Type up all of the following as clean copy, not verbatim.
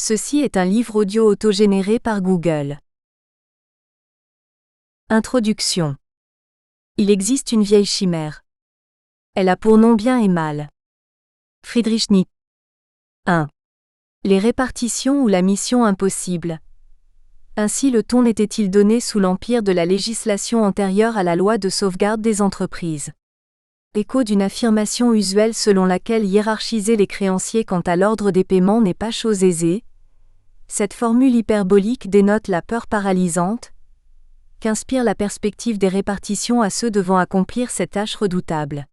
Ceci est un livre audio autogénéré par Google. Introduction. Il existe une vieille chimère. Elle a pour nom bien et mal. Friedrich Nietzsche. 1. Les répartitions ou la mission impossible. Ainsi le ton était-il donné sous l'empire de la législation antérieure à la loi de sauvegarde des entreprises. Écho d'une affirmation usuelle selon laquelle hiérarchiser les créanciers quant à l'ordre des paiements n'est pas chose aisée. Cette formule hyperbolique dénote la peur paralysante qu'inspire la perspective des répartitions à ceux devant accomplir cette tâche redoutable.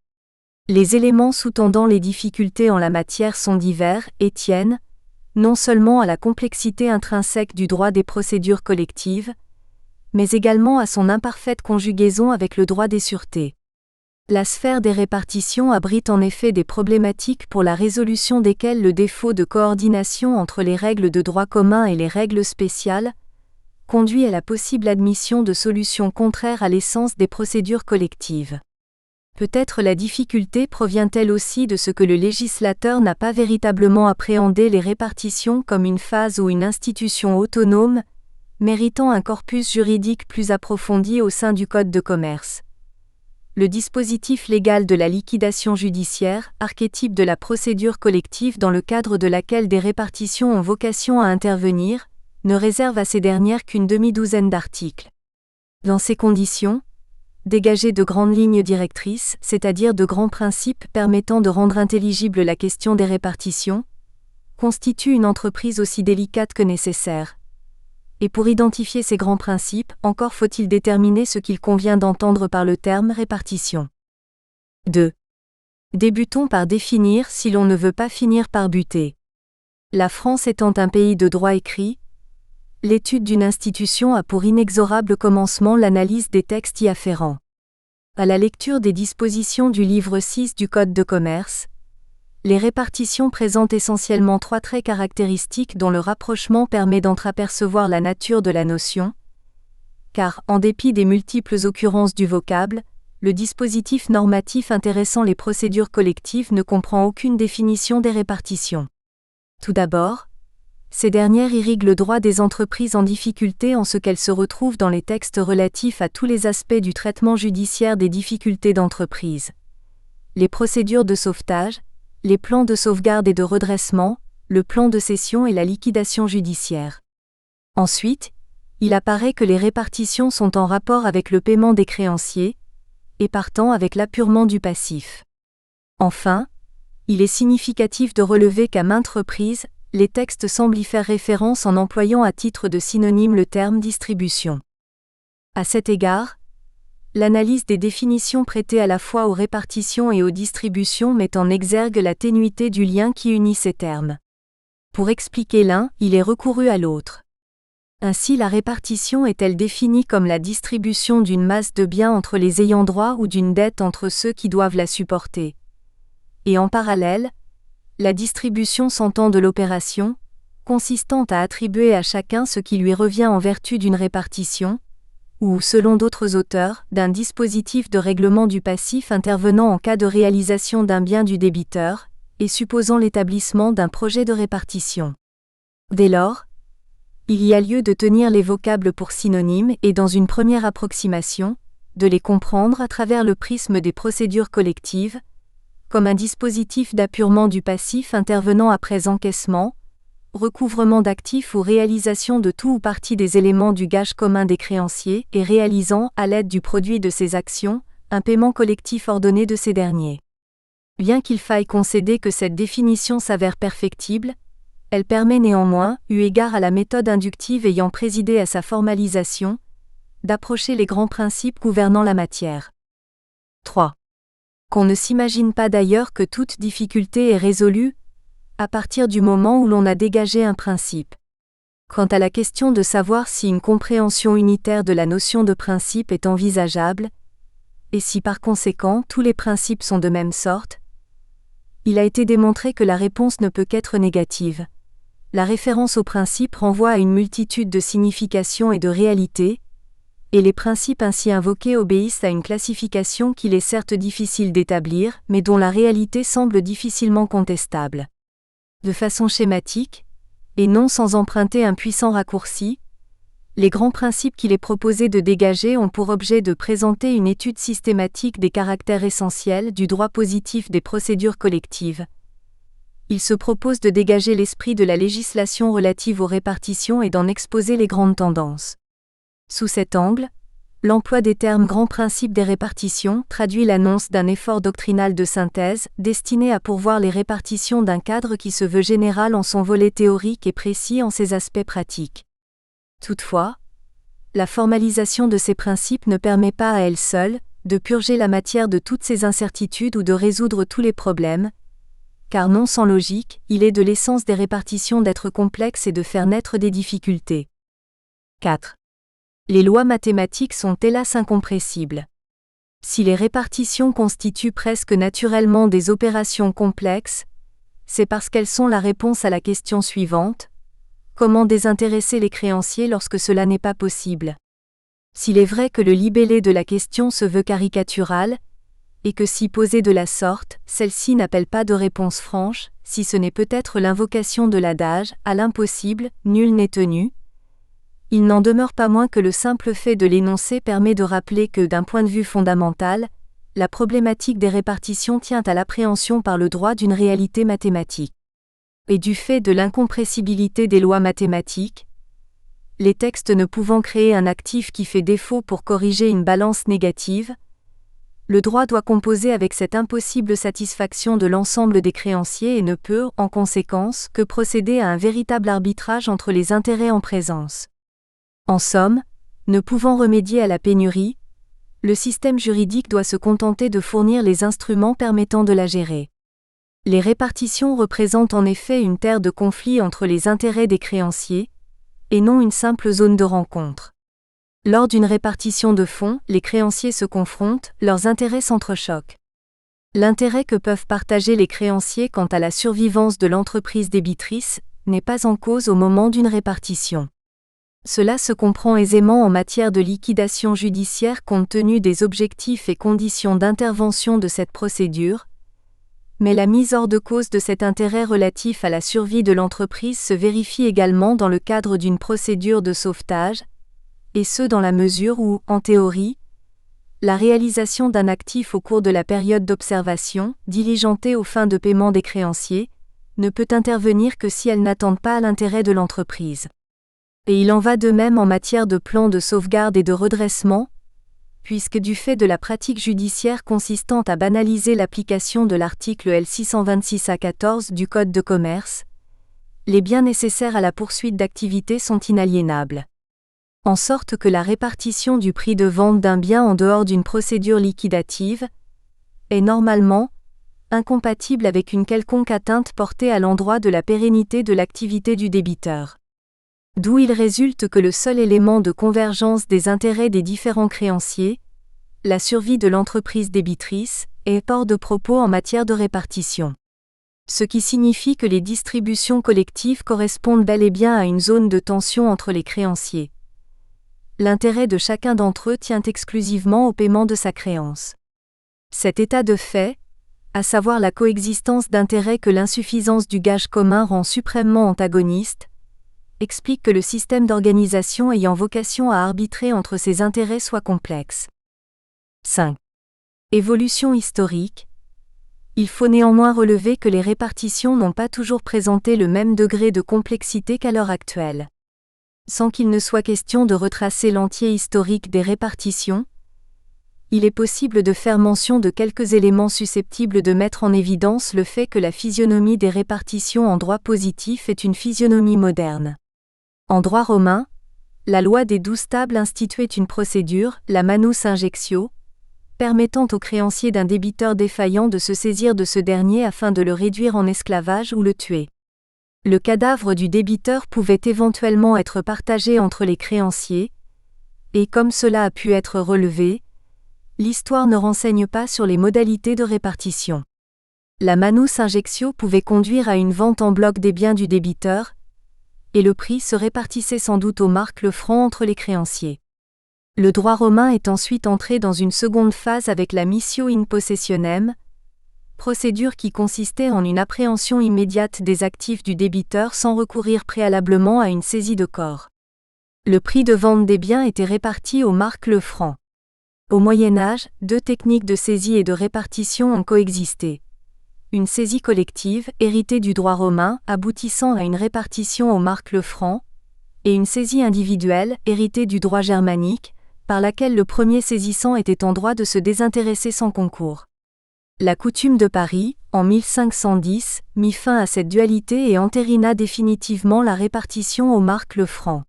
Les éléments sous-tendant les difficultés en la matière sont divers et tiennent, non seulement à la complexité intrinsèque du droit des procédures collectives, mais également à son imparfaite conjugaison avec le droit des sûretés. La sphère des répartitions abrite en effet des problématiques pour la résolution desquelles le défaut de coordination entre les règles de droit commun et les règles spéciales conduit à la possible admission de solutions contraires à l'essence des procédures collectives. Peut-être la difficulté provient-elle aussi de ce que le législateur n'a pas véritablement appréhendé les répartitions comme une phase ou une institution autonome, méritant un corpus juridique plus approfondi au sein du Code de commerce. Le dispositif légal de la liquidation judiciaire, archétype de la procédure collective dans le cadre de laquelle des répartitions ont vocation à intervenir, ne réserve à ces dernières qu'une demi-douzaine d'articles. Dans ces conditions, dégager de grandes lignes directrices, c'est-à-dire de grands principes permettant de rendre intelligible la question des répartitions, constitue une entreprise aussi délicate que nécessaire. Et pour identifier ces grands principes, encore faut-il déterminer ce qu'il convient d'entendre par le terme répartition. 2. Débutons par définir si l'on ne veut pas finir par buter. La France étant un pays de droit écrit, l'étude d'une institution a pour inexorable commencement l'analyse des textes y afférents. À la lecture des dispositions du livre 6 du Code de commerce, les répartitions présentent essentiellement trois traits caractéristiques dont le rapprochement permet d'entreapercevoir la nature de la notion, car, en dépit des multiples occurrences du vocable, le dispositif normatif intéressant les procédures collectives ne comprend aucune définition des répartitions. Tout d'abord, ces dernières irriguent le droit des entreprises en difficulté en ce qu'elles se retrouvent dans les textes relatifs à tous les aspects du traitement judiciaire des difficultés d'entreprise. Les procédures de sauvetage, les plans de sauvegarde et de redressement, le plan de cession et la liquidation judiciaire. Ensuite, il apparaît que les répartitions sont en rapport avec le paiement des créanciers, et partant avec l'apurement du passif. Enfin, il est significatif de relever qu'à maintes reprises, les textes semblent y faire référence en employant à titre de synonyme le terme distribution. À cet égard, l'analyse des définitions prêtées à la fois aux répartitions et aux distributions met en exergue la ténuité du lien qui unit ces termes. Pour expliquer l'un, il est recouru à l'autre. Ainsi la répartition est-elle définie comme la distribution d'une masse de biens entre les ayants droit ou d'une dette entre ceux qui doivent la supporter. Et en parallèle, la distribution s'entend de l'opération, consistant à attribuer à chacun ce qui lui revient en vertu d'une répartition, ou, selon d'autres auteurs, d'un dispositif de règlement du passif intervenant en cas de réalisation d'un bien du débiteur, et supposant l'établissement d'un projet de répartition. Dès lors, il y a lieu de tenir les vocables pour synonymes et, dans une première approximation, de les comprendre à travers le prisme des procédures collectives, comme un dispositif d'apurement du passif intervenant après encaissement, recouvrement d'actifs ou réalisation de tout ou partie des éléments du gage commun des créanciers et réalisant, à l'aide du produit de ces actions, un paiement collectif ordonné de ces derniers. Bien qu'il faille concéder que cette définition s'avère perfectible, elle permet néanmoins, eu égard à la méthode inductive ayant présidé à sa formalisation, d'approcher les grands principes gouvernant la matière. 3. Qu'on ne s'imagine pas d'ailleurs que toute difficulté est résolue à partir du moment où l'on a dégagé un principe. Quant à la question de savoir si une compréhension unitaire de la notion de principe est envisageable, et si par conséquent tous les principes sont de même sorte, il a été démontré que la réponse ne peut qu'être négative. La référence au principe renvoie à une multitude de significations et de réalités, et les principes ainsi invoqués obéissent à une classification qu'il est certes difficile d'établir, mais dont la réalité semble difficilement contestable. De façon schématique, et non sans emprunter un puissant raccourci, les grands principes qu'il est proposé de dégager ont pour objet de présenter une étude systématique des caractères essentiels du droit positif des procédures collectives. Il se propose de dégager l'esprit de la législation relative aux répartitions et d'en exposer les grandes tendances. Sous cet angle, l'emploi des termes grands principes des répartitions traduit l'annonce d'un effort doctrinal de synthèse destiné à pourvoir les répartitions d'un cadre qui se veut général en son volet théorique et précis en ses aspects pratiques. Toutefois, la formalisation de ces principes ne permet pas à elle seule de purger la matière de toutes ces incertitudes ou de résoudre tous les problèmes, car non sans logique, il est de l'essence des répartitions d'être complexes et de faire naître des difficultés. 4. Les lois mathématiques sont hélas incompressibles. Si les répartitions constituent presque naturellement des opérations complexes, c'est parce qu'elles sont la réponse à la question suivante: comment désintéresser les créanciers lorsque cela n'est pas possible? S'il est vrai que le libellé de la question se veut caricatural, et que si posée de la sorte, celle-ci n'appelle pas de réponse franche, si ce n'est peut-être l'invocation de l'adage « à l'impossible, nul n'est tenu », il n'en demeure pas moins que le simple fait de l'énoncer permet de rappeler que, d'un point de vue fondamental, la problématique des répartitions tient à l'appréhension par le droit d'une réalité mathématique. Et du fait de l'incompressibilité des lois mathématiques, les textes ne pouvant créer un actif qui fait défaut pour corriger une balance négative, le droit doit composer avec cette impossible satisfaction de l'ensemble des créanciers et ne peut, en conséquence, que procéder à un véritable arbitrage entre les intérêts en présence. En somme, ne pouvant remédier à la pénurie, le système juridique doit se contenter de fournir les instruments permettant de la gérer. Les répartitions représentent en effet une terre de conflit entre les intérêts des créanciers, et non une simple zone de rencontre. Lors d'une répartition de fonds, les créanciers se confrontent, leurs intérêts s'entrechoquent. L'intérêt que peuvent partager les créanciers quant à la survivance de l'entreprise débitrice n'est pas en cause au moment d'une répartition. Cela se comprend aisément en matière de liquidation judiciaire compte tenu des objectifs et conditions d'intervention de cette procédure, mais la mise hors de cause de cet intérêt relatif à la survie de l'entreprise se vérifie également dans le cadre d'une procédure de sauvetage, et ce dans la mesure où, en théorie, la réalisation d'un actif au cours de la période d'observation, diligentée aux fins de paiement des créanciers, ne peut intervenir que si elle n'attente pas à l'intérêt de l'entreprise. Et il en va de même en matière de plan de sauvegarde et de redressement, puisque du fait de la pratique judiciaire consistant à banaliser l'application de l'article L626A14 du Code de commerce, les biens nécessaires à la poursuite d'activités sont inaliénables. En sorte que la répartition du prix de vente d'un bien en dehors d'une procédure liquidative est normalement incompatible avec une quelconque atteinte portée à l'endroit de la pérennité de l'activité du débiteur. D'où il résulte que le seul élément de convergence des intérêts des différents créanciers, la survie de l'entreprise débitrice, est hors de propos en matière de répartition. Ce qui signifie que les distributions collectives correspondent bel et bien à une zone de tension entre les créanciers. L'intérêt de chacun d'entre eux tient exclusivement au paiement de sa créance. Cet état de fait, à savoir la coexistence d'intérêts que l'insuffisance du gage commun rend suprêmement antagonistes, explique que le système d'organisation ayant vocation à arbitrer entre ces intérêts soit complexe. 5. Évolution historique. Il faut néanmoins relever que les répartitions n'ont pas toujours présenté le même degré de complexité qu'à l'heure actuelle. Sans qu'il ne soit question de retracer l'entier historique des répartitions, il est possible de faire mention de quelques éléments susceptibles de mettre en évidence le fait que la physionomie des répartitions en droit positif est une physionomie moderne. En droit romain, la loi des 12 tables instituait une procédure, la manus injectio, permettant aux créanciers d'un débiteur défaillant de se saisir de ce dernier afin de le réduire en esclavage ou le tuer. Le cadavre du débiteur pouvait éventuellement être partagé entre les créanciers, et comme cela a pu être relevé, l'histoire ne renseigne pas sur les modalités de répartition. La manus injectio pouvait conduire à une vente en bloc des biens du débiteur, et le prix se répartissait sans doute au marc le franc entre les créanciers. Le droit romain est ensuite entré dans une seconde phase avec la missio in possessionem, procédure qui consistait en une appréhension immédiate des actifs du débiteur sans recourir préalablement à une saisie de corps. Le prix de vente des biens était réparti aux marcs le franc. Au Moyen Âge, deux techniques de saisie et de répartition ont coexisté. Une saisie collective, héritée du droit romain, aboutissant à une répartition aux marcs le franc, et une saisie individuelle, héritée du droit germanique, par laquelle le premier saisissant était en droit de se désintéresser sans concours. La coutume de Paris, en 1510, mit fin à cette dualité et entérina définitivement la répartition aux marcs le franc.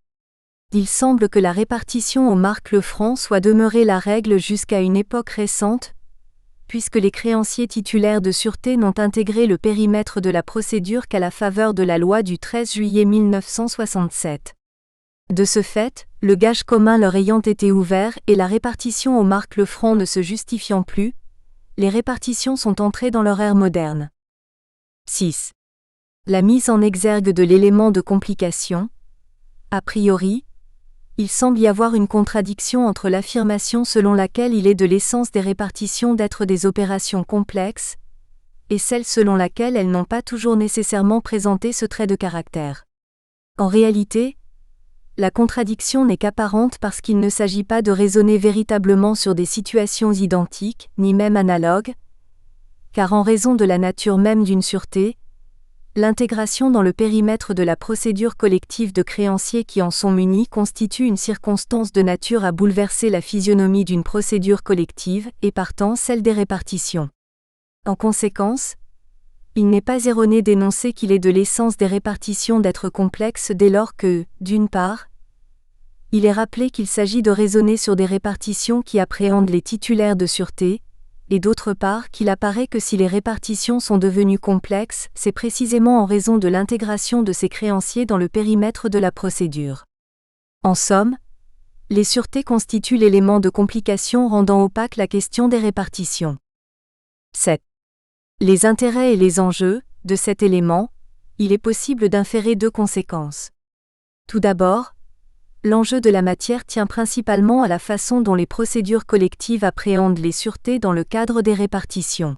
Il semble que la répartition aux marcs le franc soit demeurée la règle jusqu'à une époque récente, puisque les créanciers titulaires de sûreté n'ont intégré le périmètre de la procédure qu'à la faveur de la loi du 13 juillet 1967. De ce fait, le gage commun leur ayant été ouvert et la répartition aux marcs le franc ne se justifiant plus, les répartitions sont entrées dans leur ère moderne. 6. La mise en exergue de l'élément de complication. A priori, il semble y avoir une contradiction entre l'affirmation selon laquelle il est de l'essence des répartitions d'être des opérations complexes, et celle selon laquelle elles n'ont pas toujours nécessairement présenté ce trait de caractère. En réalité, la contradiction n'est qu'apparente parce qu'il ne s'agit pas de raisonner véritablement sur des situations identiques, ni même analogues, car en raison de la nature même d'une sûreté, l'intégration dans le périmètre de la procédure collective de créanciers qui en sont munis constitue une circonstance de nature à bouleverser la physionomie d'une procédure collective et partant celle des répartitions. En conséquence, il n'est pas erroné d'énoncer qu'il est de l'essence des répartitions d'être complexes dès lors que, d'une part, il est rappelé qu'il s'agit de raisonner sur des répartitions qui appréhendent les titulaires de sûreté, et d'autre part qu'il apparaît que si les répartitions sont devenues complexes, c'est précisément en raison de l'intégration de ces créanciers dans le périmètre de la procédure. En somme, les sûretés constituent l'élément de complication rendant opaque la question des répartitions. 7. Les intérêts et les enjeux, de cet élément, il est possible d'inférer deux conséquences. Tout d'abord, l'enjeu de la matière tient principalement à la façon dont les procédures collectives appréhendent les sûretés dans le cadre des répartitions.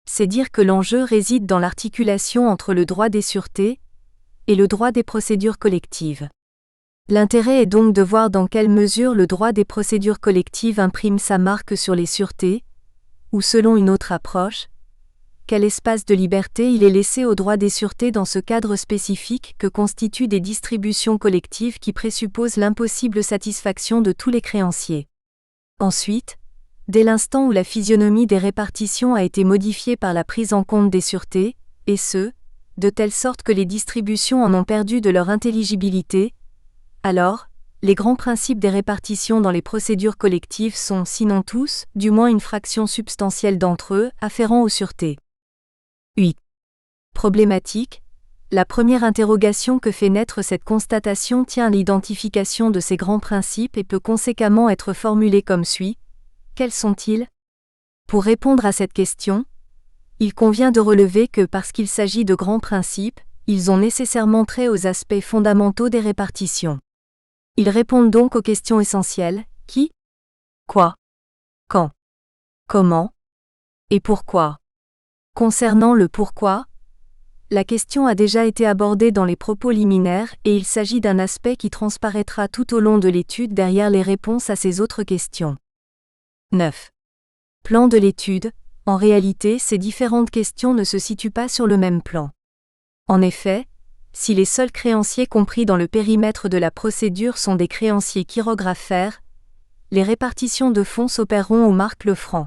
C'est dire que l'enjeu réside dans l'articulation entre le droit des sûretés et le droit des procédures collectives. L'intérêt est donc de voir dans quelle mesure le droit des procédures collectives imprime sa marque sur les sûretés, ou selon une autre approche, quel espace de liberté il est laissé au droit des sûretés dans ce cadre spécifique que constituent des distributions collectives qui présupposent l'impossible satisfaction de tous les créanciers. Ensuite, dès l'instant où la physionomie des répartitions a été modifiée par la prise en compte des sûretés, et ce, de telle sorte que les distributions en ont perdu de leur intelligibilité, alors, les grands principes des répartitions dans les procédures collectives sont, sinon tous, du moins une fraction substantielle d'entre eux, afférents aux sûretés. 8. Problématique. La première interrogation que fait naître cette constatation tient à l'identification de ces grands principes et peut conséquemment être formulée comme suit. Quels sont-ils ? Pour répondre à cette question, il convient de relever que parce qu'il s'agit de grands principes, ils ont nécessairement trait aux aspects fondamentaux des répartitions. Ils répondent donc aux questions essentielles, qui ? Quoi ? Quand ? Comment ? Et pourquoi ? Concernant le pourquoi, la question a déjà été abordée dans les propos liminaires et il s'agit d'un aspect qui transparaîtra tout au long de l'étude derrière les réponses à ces autres questions. 9. Plan de l'étude. En réalité, ces différentes questions ne se situent pas sur le même plan. En effet, si les seuls créanciers compris dans le périmètre de la procédure sont des créanciers chirographaires, les répartitions de fonds s'opéreront aux marques le franc.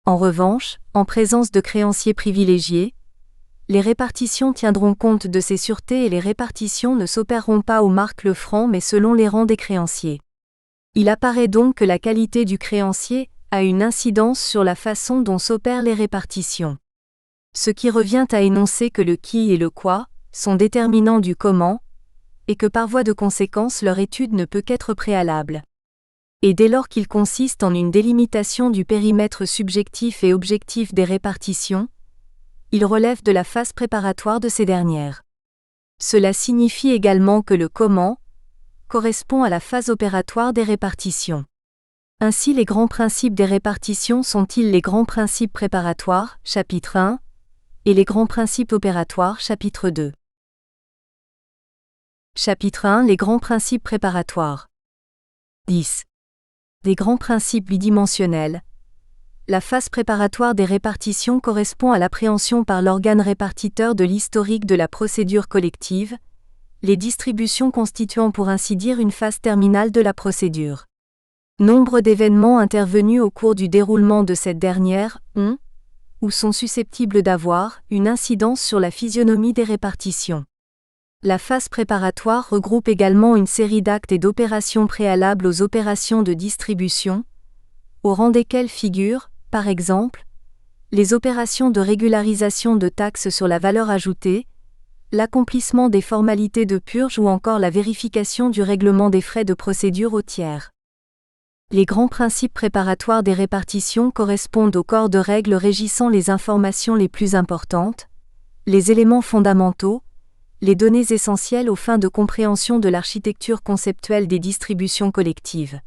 En revanche, en présence de créanciers privilégiés, les répartitions tiendront compte de ces sûretés et les répartitions ne s'opéreront pas aux marques le franc mais selon les rangs des créanciers. Il apparaît donc que la qualité du créancier a une incidence sur la façon dont s'opèrent les répartitions. Ce qui revient à énoncer que le qui et le quoi sont déterminants du comment, et que par voie de conséquence leur étude ne peut qu'être préalable. Et dès lors qu'il consiste en une délimitation du périmètre subjectif et objectif des répartitions, il relève de la phase préparatoire de ces dernières. Cela signifie également que le comment correspond à la phase opératoire des répartitions. Ainsi les grands principes des répartitions sont-ils les grands principes préparatoires, chapitre 1, et les grands principes opératoires, chapitre 2. Chapitre 1 Les grands principes préparatoires. 10. Des grands principes bidimensionnels. La phase préparatoire des répartitions correspond à l'appréhension par l'organe répartiteur de l'historique de la procédure collective, les distributions constituant pour ainsi dire une phase terminale de la procédure. Nombre d'événements intervenus au cours du déroulement de cette dernière ont, ou sont susceptibles d'avoir, une incidence sur la physionomie des répartitions. La phase préparatoire regroupe également une série d'actes et d'opérations préalables aux opérations de distribution, au rang desquelles figurent, par exemple, les opérations de régularisation de taxes sur la valeur ajoutée, l'accomplissement des formalités de purge ou encore la vérification du règlement des frais de procédure au tiers. Les grands principes préparatoires des répartitions correspondent au corps de règles régissant les informations les plus importantes, les éléments fondamentaux, les données essentielles aux fins de compréhension de l'architecture conceptuelle des distributions collectives.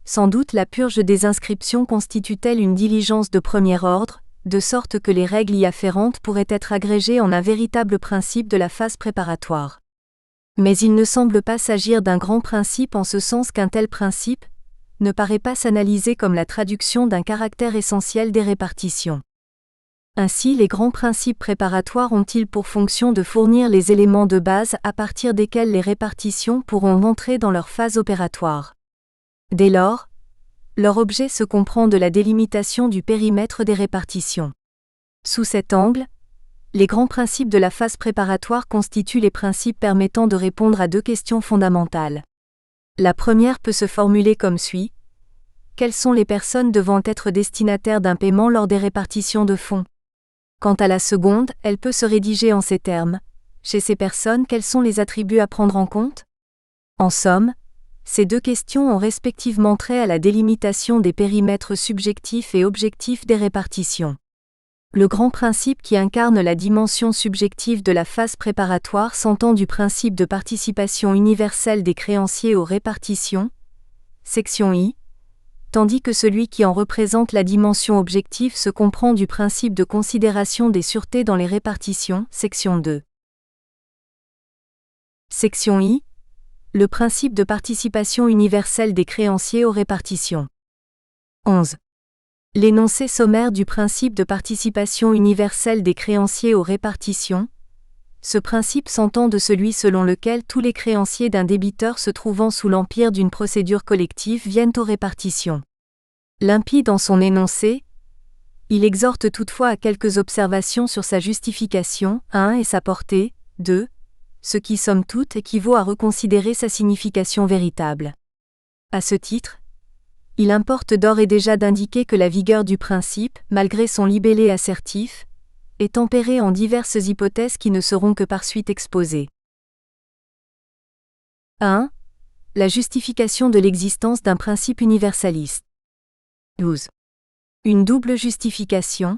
Sans doute la purge des inscriptions constitue-t-elle une diligence de premier ordre, de sorte que les règles y afférentes pourraient être agrégées en un véritable principe de la phase préparatoire. Mais il ne semble pas s'agir d'un grand principe en ce sens qu'un tel principe ne paraît pas s'analyser comme la traduction d'un caractère essentiel des répartitions. Ainsi les grands principes préparatoires ont-ils pour fonction de fournir les éléments de base à partir desquels les répartitions pourront entrer dans leur phase opératoire. Dès lors, leur objet se comprend de la délimitation du périmètre des répartitions. Sous cet angle, les grands principes de la phase préparatoire constituent les principes permettant de répondre à deux questions fondamentales. La première peut se formuler comme suit. Quelles sont les personnes devant être destinataires d'un paiement lors des répartitions de fonds ? Quant à la seconde, elle peut se rédiger en ces termes. Chez ces personnes, quels sont les attributs à prendre en compte ? En somme, ces deux questions ont respectivement trait à la délimitation des périmètres subjectifs et objectifs des répartitions. Le grand principe qui incarne la dimension subjective de la phase préparatoire s'entend du principe de participation universelle des créanciers aux répartitions, section I, tandis que celui qui en représente la dimension objective se comprend du principe de considération des sûretés dans les répartitions, section 2. Section I. Le principe de participation universelle des créanciers aux répartitions. 11. L'énoncé sommaire du principe de participation universelle des créanciers aux répartitions. Ce principe s'entend de celui selon lequel tous les créanciers d'un débiteur se trouvant sous l'empire d'une procédure collective viennent aux répartitions. Limpide en son énoncé, il exhorte toutefois à quelques observations sur sa justification, 1 et sa portée, 2, ce qui somme toute équivaut à reconsidérer sa signification véritable. À ce titre, il importe d'ores et déjà d'indiquer que la vigueur du principe, malgré son libellé assertif, est tempérée en diverses hypothèses qui ne seront que par suite exposées. 1. La justification de l'existence d'un principe universaliste. 12. Une double justification.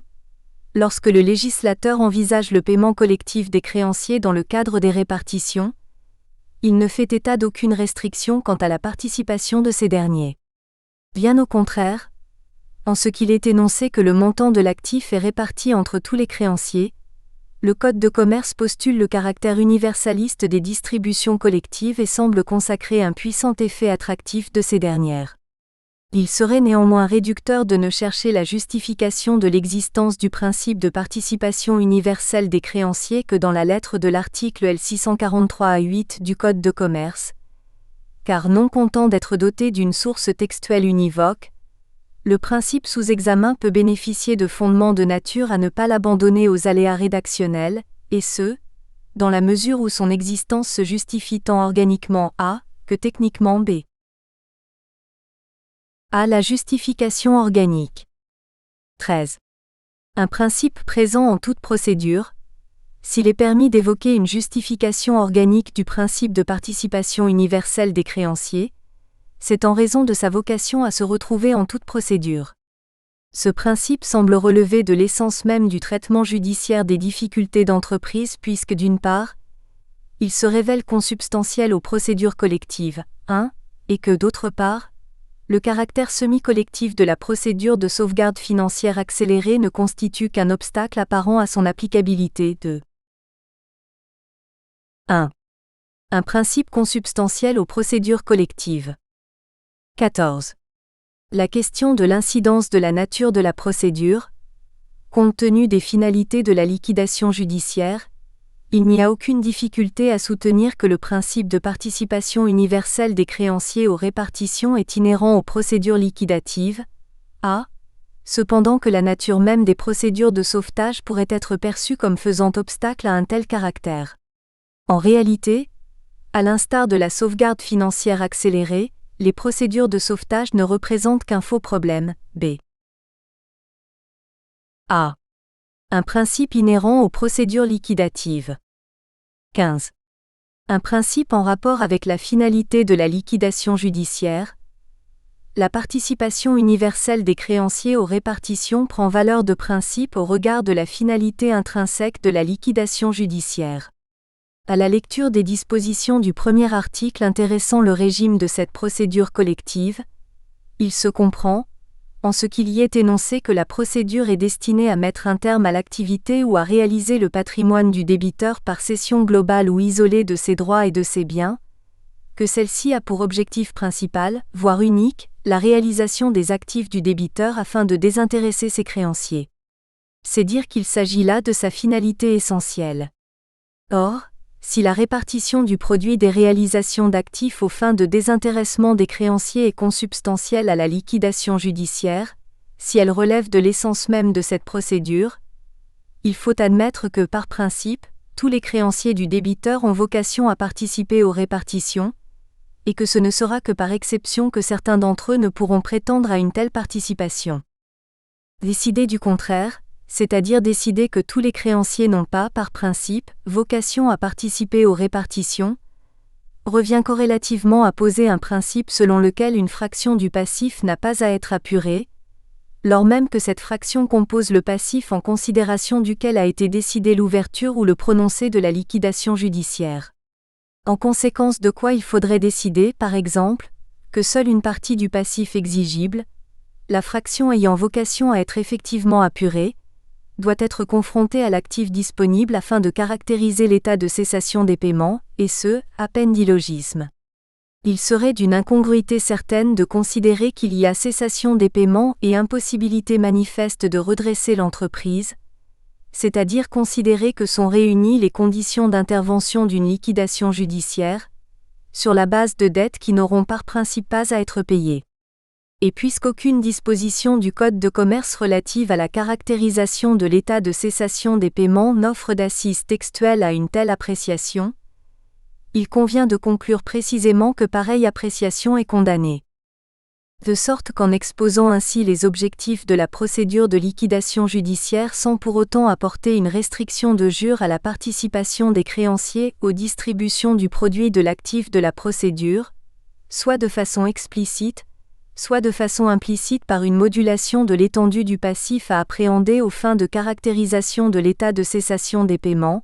Lorsque le législateur envisage le paiement collectif des créanciers dans le cadre des répartitions, il ne fait état d'aucune restriction quant à la participation de ces derniers. Bien au contraire, en ce qu'il est énoncé que le montant de l'actif est réparti entre tous les créanciers, le Code de commerce postule le caractère universaliste des distributions collectives et semble consacrer un puissant effet attractif de ces dernières. Il serait néanmoins réducteur de ne chercher la justification de l'existence du principe de participation universelle des créanciers que dans la lettre de l'article L643A8 du Code de commerce, car non content d'être doté d'une source textuelle univoque, le principe sous examen peut bénéficier de fondements de nature à ne pas l'abandonner aux aléas rédactionnels, et ce, dans la mesure où son existence se justifie tant organiquement A que techniquement B. A. La justification organique. 13. Un principe présent en toute procédure. S'il est permis d'évoquer une justification organique du principe de participation universelle des créanciers, c'est en raison de sa vocation à se retrouver en toute procédure. Ce principe semble relever de l'essence même du traitement judiciaire des difficultés d'entreprise puisque d'une part, il se révèle consubstantiel aux procédures collectives, 1, et que d'autre part, le caractère semi-collectif de la procédure de sauvegarde financière accélérée ne constitue qu'un obstacle apparent à son applicabilité. 1. Un principe consubstantiel aux procédures collectives. 14. La question de l'incidence de la nature de la procédure. Compte tenu des finalités de la liquidation judiciaire, il n'y a aucune difficulté à soutenir que le principe de participation universelle des créanciers aux répartitions est inhérent aux procédures liquidatives. Cependant que la nature même des procédures de sauvetage pourrait être perçue comme faisant obstacle à un tel caractère. En réalité, à l'instar de la sauvegarde financière accélérée, les procédures de sauvetage ne représentent qu'un faux problème. A. Un principe inhérent aux procédures liquidatives. 15. Un principe en rapport avec la finalité de la liquidation judiciaire. La participation universelle des créanciers aux répartitions prend valeur de principe au regard de la finalité intrinsèque de la liquidation judiciaire. À la lecture des dispositions du premier article intéressant le régime de cette procédure collective, il se comprend, en ce qu'il y est énoncé que la procédure est destinée à mettre un terme à l'activité ou à réaliser le patrimoine du débiteur par cession globale ou isolée de ses droits et de ses biens, que celle-ci a pour objectif principal, voire unique, la réalisation des actifs du débiteur afin de désintéresser ses créanciers. C'est dire qu'il s'agit là de sa finalité essentielle. Or, si la répartition du produit des réalisations d'actifs aux fins de désintéressement des créanciers est consubstantielle à la liquidation judiciaire, si elle relève de l'essence même de cette procédure, il faut admettre que, par principe, tous les créanciers du débiteur ont vocation à participer aux répartitions, et que ce ne sera que par exception que certains d'entre eux ne pourront prétendre à une telle participation. Décider du contraire, c'est-à-dire décider que tous les créanciers n'ont pas, par principe, vocation à participer aux répartitions, revient corrélativement à poser un principe selon lequel une fraction du passif n'a pas à être apurée, lors même que cette fraction compose le passif en considération duquel a été décidée l'ouverture ou le prononcé de la liquidation judiciaire. En conséquence de quoi il faudrait décider, par exemple, que seule une partie du passif exigible, la fraction ayant vocation à être effectivement apurée, doit être confrontée à l'actif disponible afin de caractériser l'état de cessation des paiements, et ce, à peine d'illogisme. Il serait d'une incongruité certaine de considérer qu'il y a cessation des paiements et impossibilité manifeste de redresser l'entreprise, c'est-à-dire considérer que sont réunies les conditions d'intervention d'une liquidation judiciaire, sur la base de dettes qui n'auront par principe pas à être payées. Et puisqu'aucune disposition du Code de commerce relative à la caractérisation de l'état de cessation des paiements n'offre d'assise textuelle à une telle appréciation, il convient de conclure précisément que pareille appréciation est condamnée. De sorte qu'en exposant ainsi les objectifs de la procédure de liquidation judiciaire sans pour autant apporter une restriction de jure à la participation des créanciers aux distributions du produit de l'actif de la procédure, soit de façon explicite, soit de façon implicite par une modulation de l'étendue du passif à appréhender aux fins de caractérisation de l'état de cessation des paiements,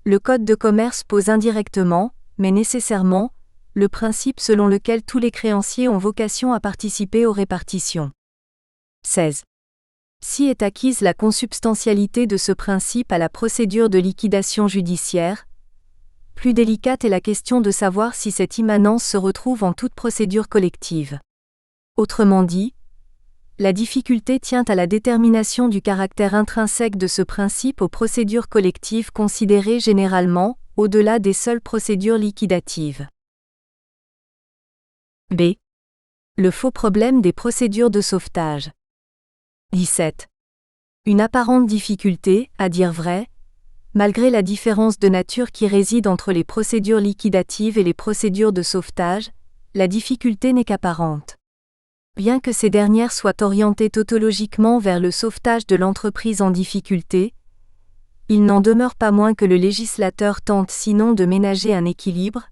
le Code de commerce pose indirectement, mais nécessairement, le principe selon lequel tous les créanciers ont vocation à participer aux répartitions. 16. Si est acquise la consubstantialité de ce principe à la procédure de liquidation judiciaire, plus délicate est la question de savoir si cette immanence se retrouve en toute procédure collective. Autrement dit, la difficulté tient à la détermination du caractère intrinsèque de ce principe aux procédures collectives considérées généralement, au-delà des seules procédures liquidatives. B. Le faux problème des procédures de sauvetage. 17. Une apparente difficulté, à dire vrai, malgré la différence de nature qui réside entre les procédures liquidatives et les procédures de sauvetage, la difficulté n'est qu'apparente. Bien que ces dernières soient orientées tautologiquement vers le sauvetage de l'entreprise en difficulté, il n'en demeure pas moins que le législateur tente sinon de ménager un équilibre,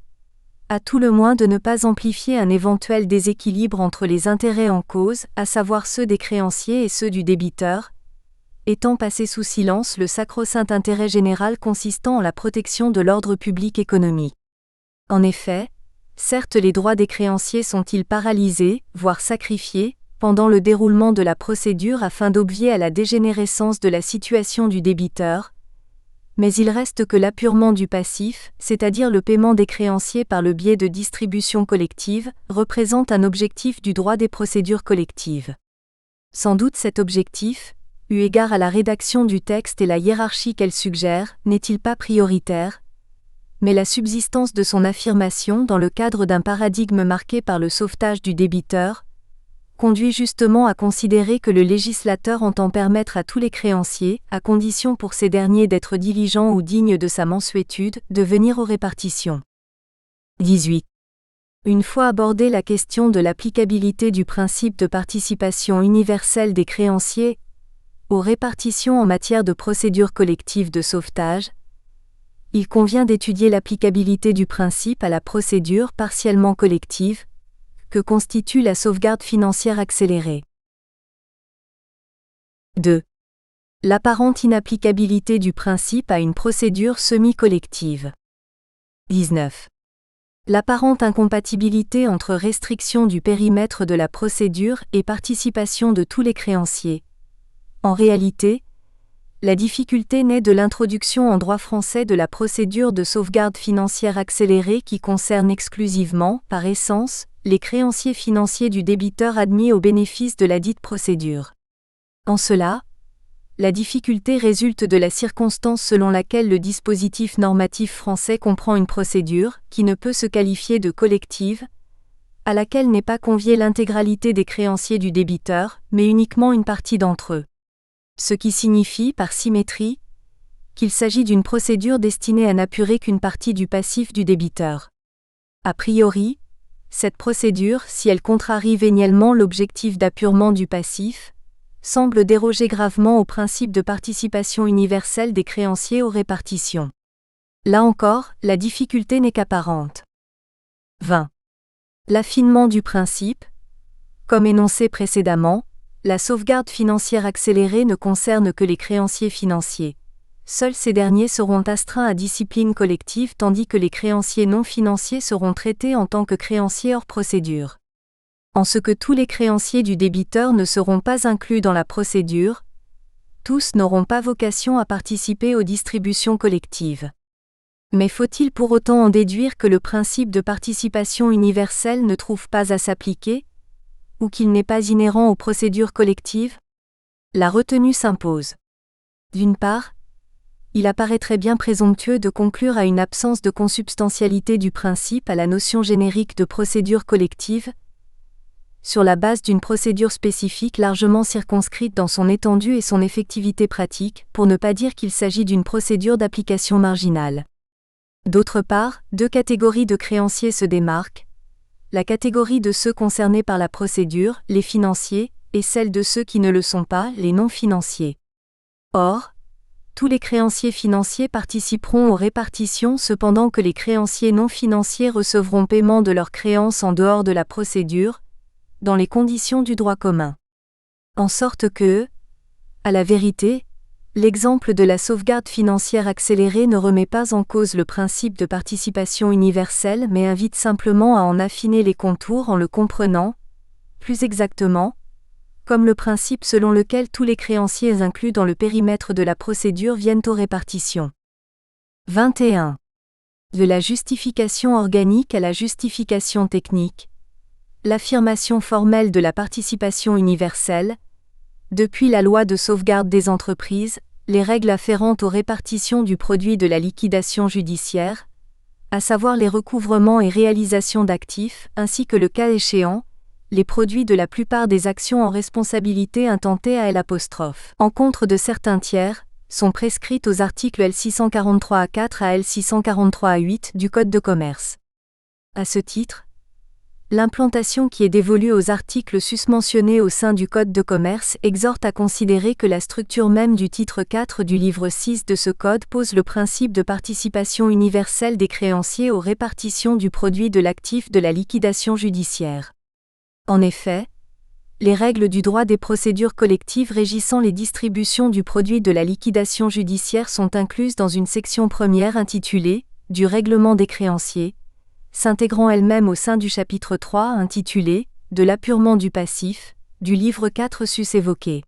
à tout le moins de ne pas amplifier un éventuel déséquilibre entre les intérêts en cause, à savoir ceux des créanciers et ceux du débiteur, étant passé sous silence le sacro-saint intérêt général consistant en la protection de l'ordre public économique. En effet, Certes, les droits des créanciers sont-ils paralysés, voire sacrifiés, pendant le déroulement de la procédure afin d'obvier à la dégénérescence de la situation du débiteur, mais il reste que l'apurement du passif, c'est-à-dire le paiement des créanciers par le biais de distributions collectives, représente un objectif du droit des procédures collectives. Sans doute cet objectif, eu égard à la rédaction du texte et la hiérarchie qu'elle suggère, n'est-il pas prioritaire, mais la subsistance de son affirmation dans le cadre d'un paradigme marqué par le sauvetage du débiteur, conduit justement à considérer que le législateur entend permettre à tous les créanciers, à condition pour ces derniers d'être diligents ou dignes de sa mansuétude, de venir aux répartitions. 18. Une fois abordée la question de l'applicabilité du principe de participation universelle des créanciers aux répartitions en matière de procédure collective de sauvetage, il convient d'étudier l'applicabilité du principe à la procédure partiellement collective, que constitue la sauvegarde financière accélérée. 2. L'apparente inapplicabilité du principe à une procédure semi-collective. 19. L'apparente incompatibilité entre restriction du périmètre de la procédure et participation de tous les créanciers. En réalité, la difficulté naît de l'introduction en droit français de la procédure de sauvegarde financière accélérée qui concerne exclusivement, par essence, les créanciers financiers du débiteur admis au bénéfice de la dite procédure. En cela, la difficulté résulte de la circonstance selon laquelle le dispositif normatif français comprend une procédure, qui ne peut se qualifier de collective, à laquelle n'est pas conviée l'intégralité des créanciers du débiteur, mais uniquement une partie d'entre eux. Ce qui signifie, par symétrie, qu'il s'agit d'une procédure destinée à n'apurer qu'une partie du passif du débiteur. A priori, cette procédure, si elle contrarie véniellement l'objectif d'apurement du passif, semble déroger gravement au principe de participation universelle des créanciers aux répartitions. Là encore, la difficulté n'est qu'apparente. 20. L'affinement du principe. Comme énoncé précédemment, la sauvegarde financière accélérée ne concerne que les créanciers financiers. Seuls ces derniers seront astreints à discipline collective tandis que les créanciers non financiers seront traités en tant que créanciers hors procédure. En ce que tous les créanciers du débiteur ne seront pas inclus dans la procédure, tous n'auront pas vocation à participer aux distributions collectives. Mais faut-il pour autant en déduire que le principe de participation universelle ne trouve pas à s'appliquer, ou qu'il n'est pas inhérent aux procédures collectives? La retenue s'impose. D'une part, il apparaîtrait bien présomptueux de conclure à une absence de consubstantialité du principe à la notion générique de procédure collective, sur la base d'une procédure spécifique largement circonscrite dans son étendue et son effectivité pratique, pour ne pas dire qu'il s'agit d'une procédure d'application marginale. D'autre part, deux catégories de créanciers se démarquent, la catégorie de ceux concernés par la procédure, les financiers, et celle de ceux qui ne le sont pas, les non-financiers. Or, tous les créanciers financiers participeront aux répartitions cependant que les créanciers non financiers recevront paiement de leurs créances en dehors de la procédure, dans les conditions du droit commun. En sorte que, à la vérité, l'exemple de la sauvegarde financière accélérée ne remet pas en cause le principe de participation universelle mais invite simplement à en affiner les contours en le comprenant, plus exactement, comme le principe selon lequel tous les créanciers inclus dans le périmètre de la procédure viennent aux répartitions. 21. De la justification organique à la justification technique. L'affirmation formelle de la participation universelle. Depuis la loi de sauvegarde des entreprises, les règles afférentes aux répartitions du produit de la liquidation judiciaire, à savoir les recouvrements et réalisations d'actifs, ainsi que le cas échéant, les produits de la plupart des actions en responsabilité intentées à L', en contre de certains tiers, sont prescrites aux articles L643-4 à L643-8 du Code de commerce. À ce titre, l'implantation qui est dévolue aux articles susmentionnés au sein du Code de commerce exhorte à considérer que la structure même du titre 4 du livre 6 de ce Code pose le principe de participation universelle des créanciers aux répartitions du produit de l'actif de la liquidation judiciaire. En effet, les règles du droit des procédures collectives régissant les distributions du produit de la liquidation judiciaire sont incluses dans une section première intitulée « Du règlement des créanciers », s'intégrant elle-même au sein du chapitre 3 intitulé « De l'apurement du passif » du livre 4 sus évoqué.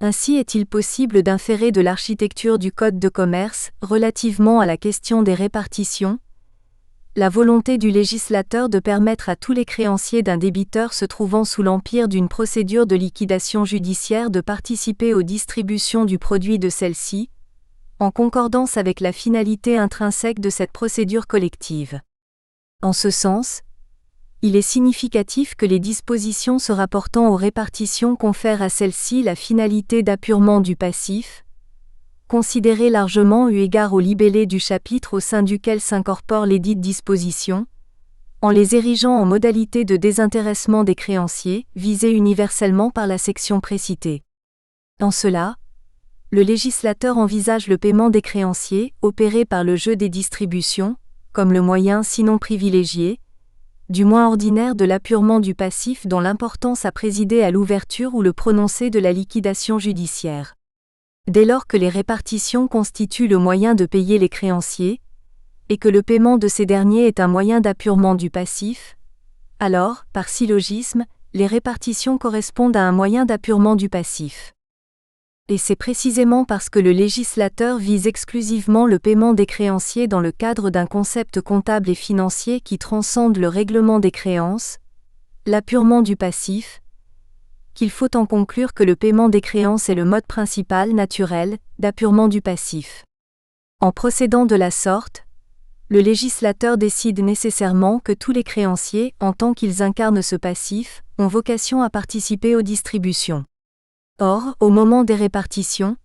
Ainsi est-il possible d'inférer de l'architecture du Code de commerce relativement à la question des répartitions, la volonté du législateur de permettre à tous les créanciers d'un débiteur se trouvant sous l'empire d'une procédure de liquidation judiciaire de participer aux distributions du produit de celle-ci, en concordance avec la finalité intrinsèque de cette procédure collective. En ce sens, il est significatif que les dispositions se rapportant aux répartitions confèrent à celle-ci la finalité d'apurement du passif, considérée largement eu égard au libellé du chapitre au sein duquel s'incorporent lesdites dispositions, en les érigeant en modalité de désintéressement des créanciers, visés universellement par la section précitée. En cela, le législateur envisage le paiement des créanciers, opéré par le jeu des distributions, comme le moyen sinon privilégié, du moins ordinaire de l'apurement du passif dont l'importance a présidé à l'ouverture ou le prononcé de la liquidation judiciaire. Dès lors que les répartitions constituent le moyen de payer les créanciers, et que le paiement de ces derniers est un moyen d'apurement du passif, alors, par syllogisme, les répartitions correspondent à un moyen d'apurement du passif. Et c'est précisément parce que le législateur vise exclusivement le paiement des créanciers dans le cadre d'un concept comptable et financier qui transcende le règlement des créances, l'apurement du passif, qu'il faut en conclure que le paiement des créances est le mode principal naturel d'apurement du passif. En procédant de la sorte, le législateur décide nécessairement que tous les créanciers, en tant qu'ils incarnent ce passif, ont vocation à participer aux distributions. Or, au moment des répartitions,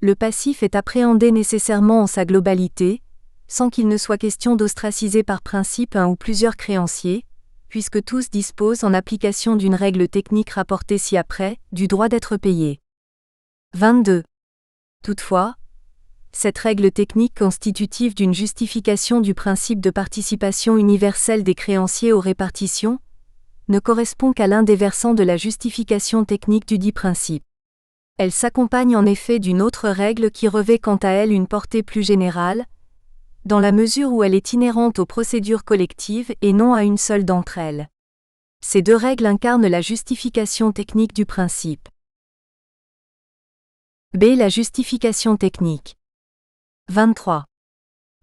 le passif est appréhendé nécessairement en sa globalité, sans qu'il ne soit question d'ostraciser par principe un ou plusieurs créanciers, puisque tous disposent en application d'une règle technique rapportée ci-après, du droit d'être payés. 22. Toutefois, cette règle technique constitutive d'une justification du principe de participation universelle des créanciers aux répartitions ne correspond qu'à l'un des versants de la justification technique du dit principe. Elle s'accompagne en effet d'une autre règle qui revêt quant à elle une portée plus générale, dans la mesure où elle est inhérente aux procédures collectives et non à une seule d'entre elles. Ces deux règles incarnent la justification technique du principe. B. La justification technique. 23.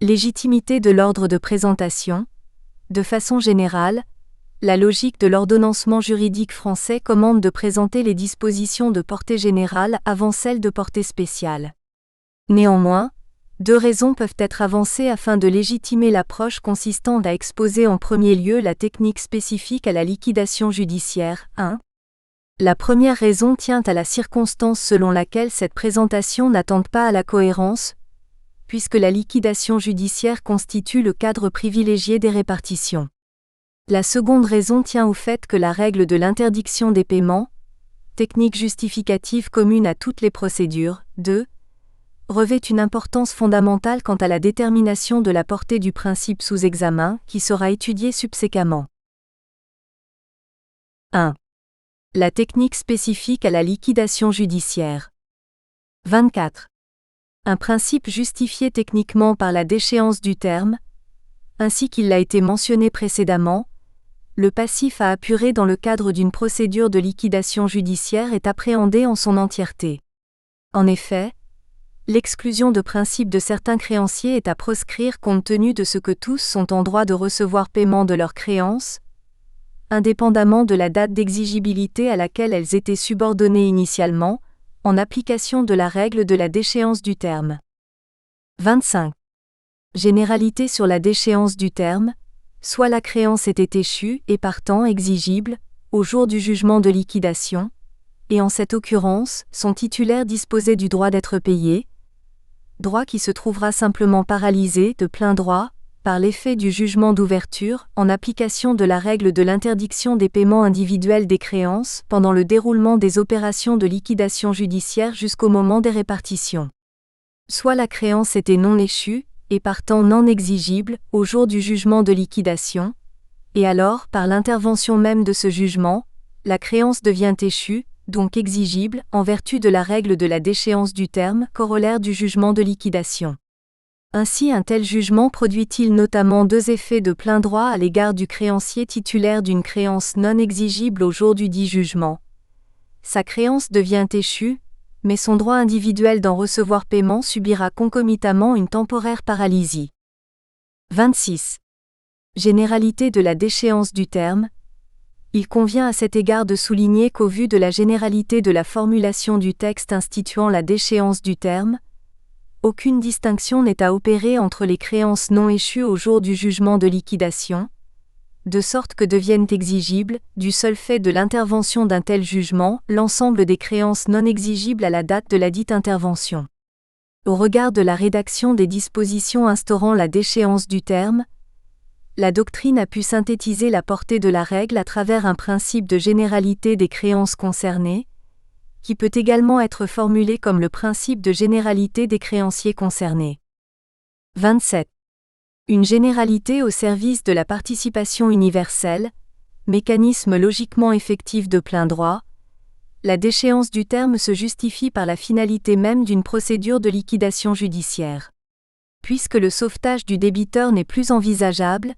Légitimité de l'ordre de présentation. De façon générale, la logique de l'ordonnancement juridique français commande de présenter les dispositions de portée générale avant celles de portée spéciale. Néanmoins, deux raisons peuvent être avancées afin de légitimer l'approche consistant à exposer en premier lieu la technique spécifique à la liquidation judiciaire. 1. La première raison tient à la circonstance selon laquelle cette présentation n'attente pas à la cohérence, puisque la liquidation judiciaire constitue le cadre privilégié des répartitions. La seconde raison tient au fait que la règle de l'interdiction des paiements, technique justificative commune à toutes les procédures, 2, revêt une importance fondamentale quant à la détermination de la portée du principe sous examen, qui sera étudié subséquemment. 1. La technique spécifique à la liquidation judiciaire. 24. Un principe justifié techniquement par la déchéance du terme, ainsi qu'il l'a été mentionné précédemment, le passif à apurer dans le cadre d'une procédure de liquidation judiciaire est appréhendé en son entièreté. En effet, l'exclusion de principe de certains créanciers est à proscrire compte tenu de ce que tous sont en droit de recevoir paiement de leurs créances, indépendamment de la date d'exigibilité à laquelle elles étaient subordonnées initialement, en application de la règle de la déchéance du terme. 25. Généralité sur la déchéance du terme, soit la créance était échue et partant exigible, au jour du jugement de liquidation, et en cette occurrence, son titulaire disposait du droit d'être payé, droit qui se trouvera simplement paralysé de plein droit, par l'effet du jugement d'ouverture, en application de la règle de l'interdiction des paiements individuels des créances pendant le déroulement des opérations de liquidation judiciaire jusqu'au moment des répartitions. Soit la créance était non échue, et partant non exigible, au jour du jugement de liquidation, et alors, par l'intervention même de ce jugement, la créance devient échue, donc exigible, en vertu de la règle de la déchéance du terme, corollaire du jugement de liquidation. Ainsi un tel jugement produit-il notamment deux effets de plein droit à l'égard du créancier titulaire d'une créance non exigible au jour du dit jugement. Sa créance devient échue, mais son droit individuel d'en recevoir paiement subira concomitamment une temporaire paralysie. 26. Généralité de la déchéance du terme. Il convient à cet égard de souligner qu'au vu de la généralité de la formulation du texte instituant la déchéance du terme, aucune distinction n'est à opérer entre les créances non échues au jour du jugement de liquidation, de sorte que deviennent exigibles, du seul fait de l'intervention d'un tel jugement, l'ensemble des créances non exigibles à la date de la dite intervention. Au regard de la rédaction des dispositions instaurant la déchéance du terme, la doctrine a pu synthétiser la portée de la règle à travers un principe de généralité des créances concernées, qui peut également être formulé comme le principe de généralité des créanciers concernés. 27. Une généralité au service de la participation universelle, mécanisme logiquement effectif de plein droit. La déchéance du terme se justifie par la finalité même d'une procédure de liquidation judiciaire. Puisque le sauvetage du débiteur n'est plus envisageable,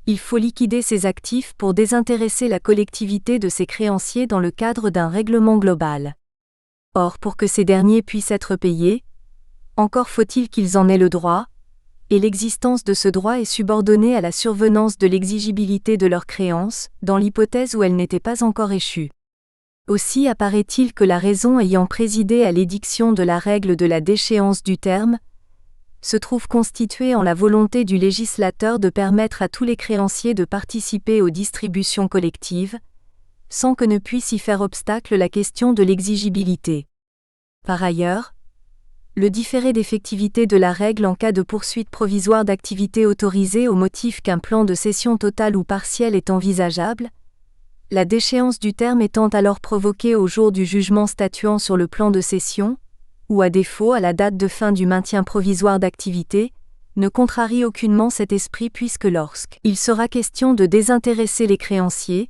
il faut liquider ses actifs pour désintéresser la collectivité de ses créanciers dans le cadre d'un règlement global. Or, pour que ces derniers puissent être payés, encore faut-il qu'ils en aient le droit, et l'existence de ce droit est subordonnée à la survenance de l'exigibilité de leurs créances, dans l'hypothèse où elles n'étaient pas encore échues. Aussi apparaît-il que la raison ayant présidé à l'édiction de la règle de la déchéance du terme se trouve constituée en la volonté du législateur de permettre à tous les créanciers de participer aux distributions collectives, sans que ne puisse y faire obstacle la question de l'exigibilité. Par ailleurs, le différé d'effectivité de la règle en cas de poursuite provisoire d'activité autorisée au motif qu'un plan de cession totale ou partielle est envisageable, la déchéance du terme étant alors provoquée au jour du jugement statuant sur le plan de cession, ou à défaut à la date de fin du maintien provisoire d'activité, ne contrarie aucunement cet esprit puisque lorsqu'il sera question de désintéresser les créanciers,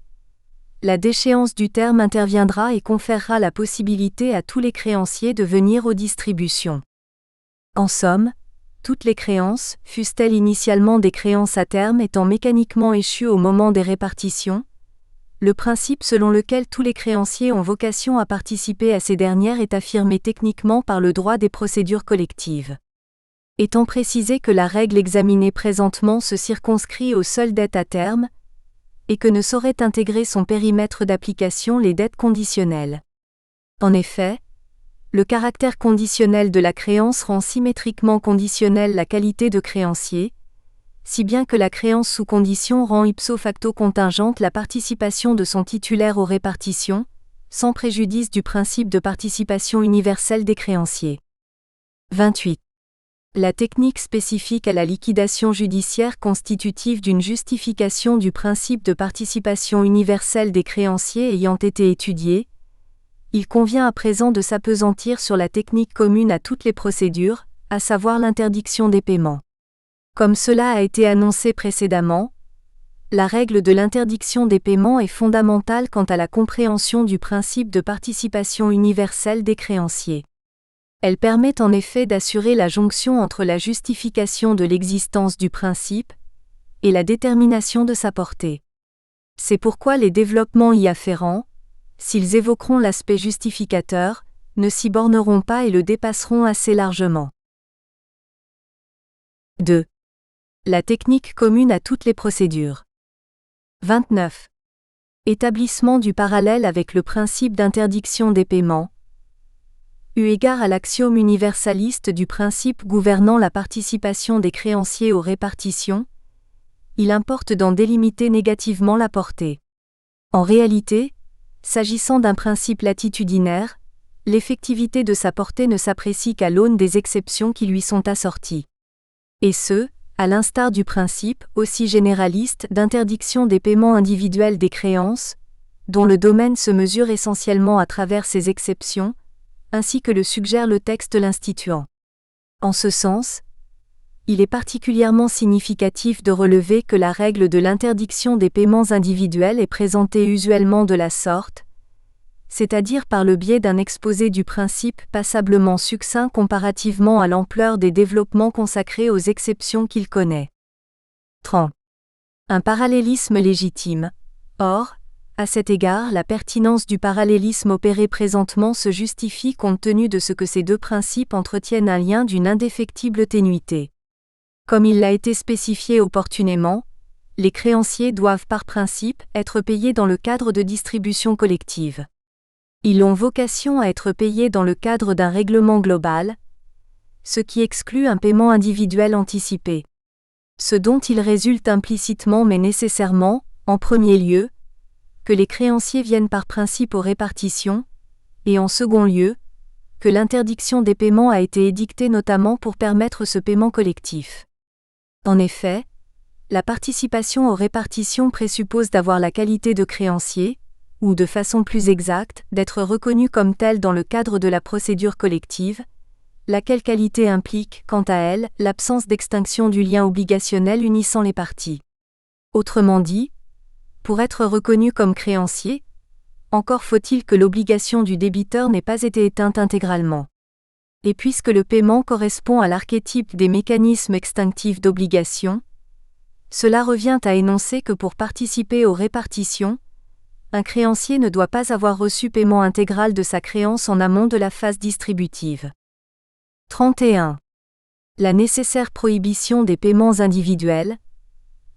la déchéance du terme interviendra et conférera la possibilité à tous les créanciers de venir aux distributions. En somme, toutes les créances, fussent-elles initialement des créances à terme étant mécaniquement échues au moment des répartitions, le principe selon lequel tous les créanciers ont vocation à participer à ces dernières est affirmé techniquement par le droit des procédures collectives. Étant précisé que la règle examinée présentement se circonscrit aux seules dettes à terme, et que ne saurait intégrer son périmètre d'application les dettes conditionnelles. En effet, le caractère conditionnel de la créance rend symétriquement conditionnelle la qualité de créancier, si bien que la créance sous condition rend ipso facto contingente la participation de son titulaire aux répartitions, sans préjudice du principe de participation universelle des créanciers. 28. La technique spécifique à la liquidation judiciaire constitutive d'une justification du principe de participation universelle des créanciers ayant été étudiée, il convient à présent de s'appesantir sur la technique commune à toutes les procédures, à savoir l'interdiction des paiements. Comme cela a été annoncé précédemment, la règle de l'interdiction des paiements est fondamentale quant à la compréhension du principe de participation universelle des créanciers. Elle permet en effet d'assurer la jonction entre la justification de l'existence du principe et la détermination de sa portée. C'est pourquoi les développements y afférents, s'ils évoqueront l'aspect justificateur, ne s'y borneront pas et le dépasseront assez largement. 2. La technique commune à toutes les procédures. 29. Établissement du parallèle avec le principe d'interdiction des paiements. Eu égard à l'axiome universaliste du principe gouvernant la participation des créanciers aux répartitions, il importe d'en délimiter négativement la portée. En réalité, s'agissant d'un principe latitudinaire, l'effectivité de sa portée ne s'apprécie qu'à l'aune des exceptions qui lui sont assorties. Et ce, à l'instar du principe, aussi généraliste, d'interdiction des paiements individuels des créances, dont le domaine se mesure essentiellement à travers ces exceptions, ainsi que le suggère le texte l'instituant. En ce sens, il est particulièrement significatif de relever que la règle de l'interdiction des paiements individuels est présentée usuellement de la sorte. c'est-à-dire par le biais d'un exposé du principe passablement succinct comparativement à l'ampleur des développements consacrés aux exceptions qu'il connaît. 30. Un parallélisme légitime. Or, à cet égard, la pertinence du parallélisme opéré présentement se justifie compte tenu de ce que ces deux principes entretiennent un lien d'une indéfectible ténuité. Comme il l'a été spécifié opportunément, les créanciers doivent par principe être payés dans le cadre de distribution collective. Ils ont vocation à être payés dans le cadre d'un règlement global, ce qui exclut un paiement individuel anticipé. Ce dont il résulte implicitement mais nécessairement, en premier lieu, que les créanciers viennent par principe aux répartitions, et en second lieu, que l'interdiction des paiements a été édictée notamment pour permettre ce paiement collectif. En effet, la participation aux répartitions présuppose d'avoir la qualité de créancier, ou de façon plus exacte, d'être reconnu comme tel dans le cadre de la procédure collective, laquelle qualité implique, quant à elle, l'absence d'extinction du lien obligationnel unissant les parties. Autrement dit, pour être reconnu comme créancier, encore faut-il que l'obligation du débiteur n'ait pas été éteinte intégralement. Et puisque le paiement correspond à l'archétype des mécanismes extinctifs d'obligation, cela revient à énoncer que pour participer aux répartitions, un créancier ne doit pas avoir reçu paiement intégral de sa créance en amont de la phase distributive. 31. La nécessaire prohibition des paiements individuels.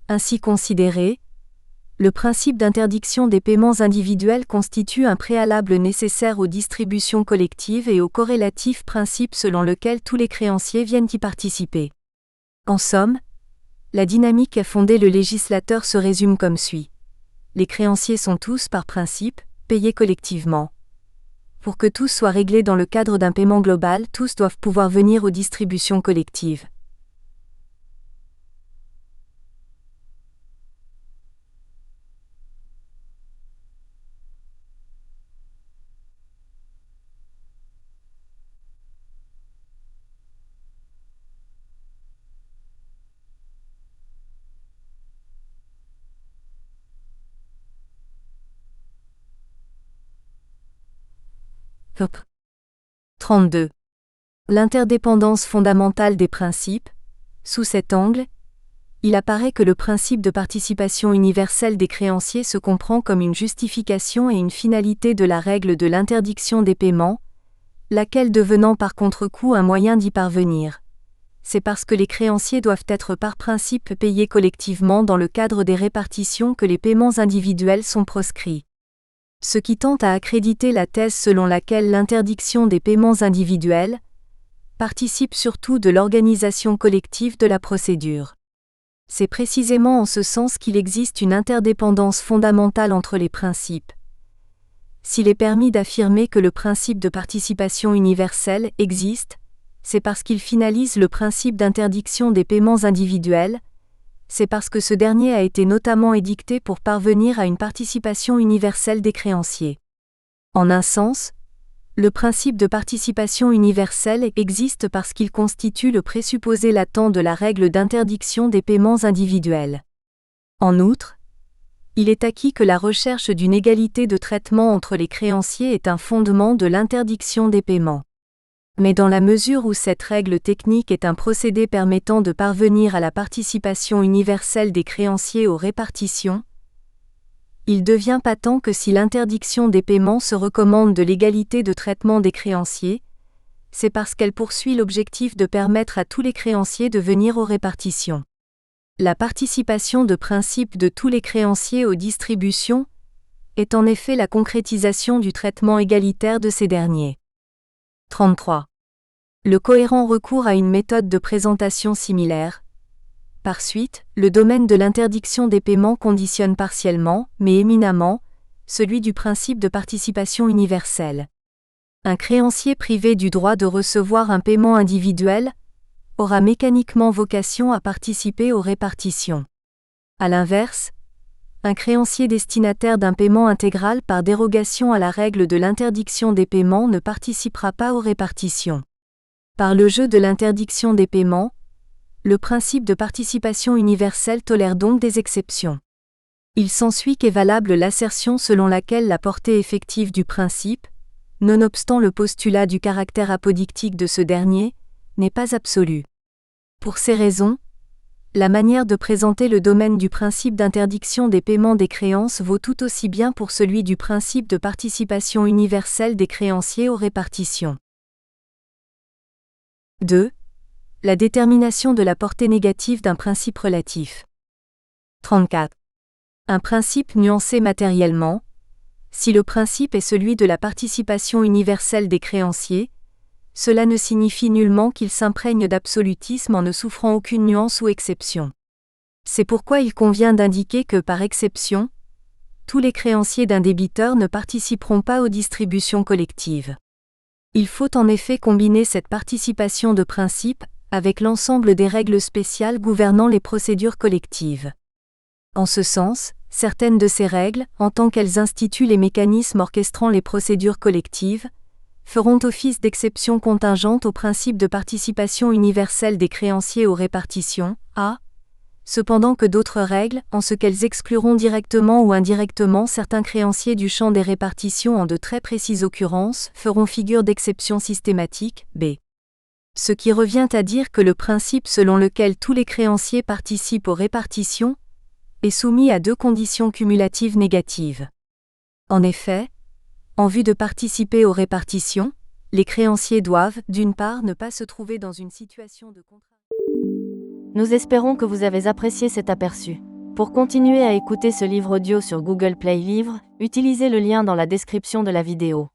Ainsi considéré, le principe d'interdiction des paiements individuels constitue un préalable nécessaire aux distributions collectives et au corrélatif principe selon lequel tous les créanciers viennent y participer. En somme, la dynamique qu'a fondée le législateur se résume comme suit. Les créanciers sont tous, par principe, payés collectivement. Pour que tous soient réglés dans le cadre d'un paiement global, tous doivent pouvoir venir aux distributions collectives. Top. 32. L'interdépendance fondamentale des principes. Sous cet angle, il apparaît que le principe de participation universelle des créanciers se comprend comme une justification et une finalité de la règle de l'interdiction des paiements, laquelle devenant par contre-coup un moyen d'y parvenir. C'est parce que les créanciers doivent être par principe payés collectivement dans le cadre des répartitions que les paiements individuels sont proscrits. Ce qui tend à accréditer la thèse selon laquelle l'interdiction des paiements individuels participe surtout de l'organisation collective de la procédure. C'est précisément en ce sens qu'il existe une interdépendance fondamentale entre les principes. S'il est permis d'affirmer que le principe de participation universelle existe, c'est parce qu'il finalise le principe d'interdiction des paiements individuels, c'est parce que ce dernier a été notamment édicté pour parvenir à une participation universelle des créanciers. En un sens, le principe de participation universelle existe parce qu'il constitue le présupposé latent de la règle d'interdiction des paiements individuels. En outre, il est acquis que la recherche d'une égalité de traitement entre les créanciers est un fondement de l'interdiction des paiements. Mais dans la mesure où cette règle technique est un procédé permettant de parvenir à la participation universelle des créanciers aux répartitions, il devient patent que si l'interdiction des paiements se recommande de l'égalité de traitement des créanciers, c'est parce qu'elle poursuit l'objectif de permettre à tous les créanciers de venir aux répartitions. La participation de principe de tous les créanciers aux distributions est en effet la concrétisation du traitement égalitaire de ces derniers. 33. Le cohérent recours à une méthode de présentation similaire. Par suite, le domaine de l'interdiction des paiements conditionne partiellement, mais éminemment, celui du principe de participation universelle. Un créancier privé du droit de recevoir un paiement individuel aura mécaniquement vocation à participer aux répartitions. À l'inverse, un créancier destinataire d'un paiement intégral par dérogation à la règle de l'interdiction des paiements ne participera pas aux répartitions. Par le jeu de l'interdiction des paiements, le principe de participation universelle tolère donc des exceptions. Il s'ensuit qu'est valable l'assertion selon laquelle la portée effective du principe, nonobstant le postulat du caractère apodictique de ce dernier, n'est pas absolue. Pour ces raisons, la manière de présenter le domaine du principe d'interdiction des paiements des créances vaut tout aussi bien pour celui du principe de participation universelle des créanciers aux répartitions. 2. La détermination de la portée négative d'un principe relatif. 34. Un principe nuancé matériellement. Si le principe est celui de la participation universelle des créanciers, cela ne signifie nullement qu'il s'imprègne d'absolutisme en ne souffrant aucune nuance ou exception. C'est pourquoi il convient d'indiquer que, par exception, tous les créanciers d'un débiteur ne participeront pas aux distributions collectives. Il faut en effet combiner cette participation de principe avec l'ensemble des règles spéciales gouvernant les procédures collectives. En ce sens, certaines de ces règles, en tant qu'elles instituent les mécanismes orchestrant les procédures collectives, feront office d'exception contingente au principe de participation universelle des créanciers aux répartitions, cependant que d'autres règles, en ce qu'elles excluront directement ou indirectement certains créanciers du champ des répartitions en de très précises occurrences, feront figure d'exception systématique, b. Ce qui revient à dire que le principe selon lequel tous les créanciers participent aux répartitions est soumis à deux conditions cumulatives négatives. En effet, en vue de participer aux répartitions, les créanciers doivent, d'une part, ne pas se trouver dans une situation de contrat. Nous espérons que vous avez apprécié cet aperçu. Pour continuer à écouter ce livre audio sur Google Play Livres, utilisez le lien dans la description de la vidéo.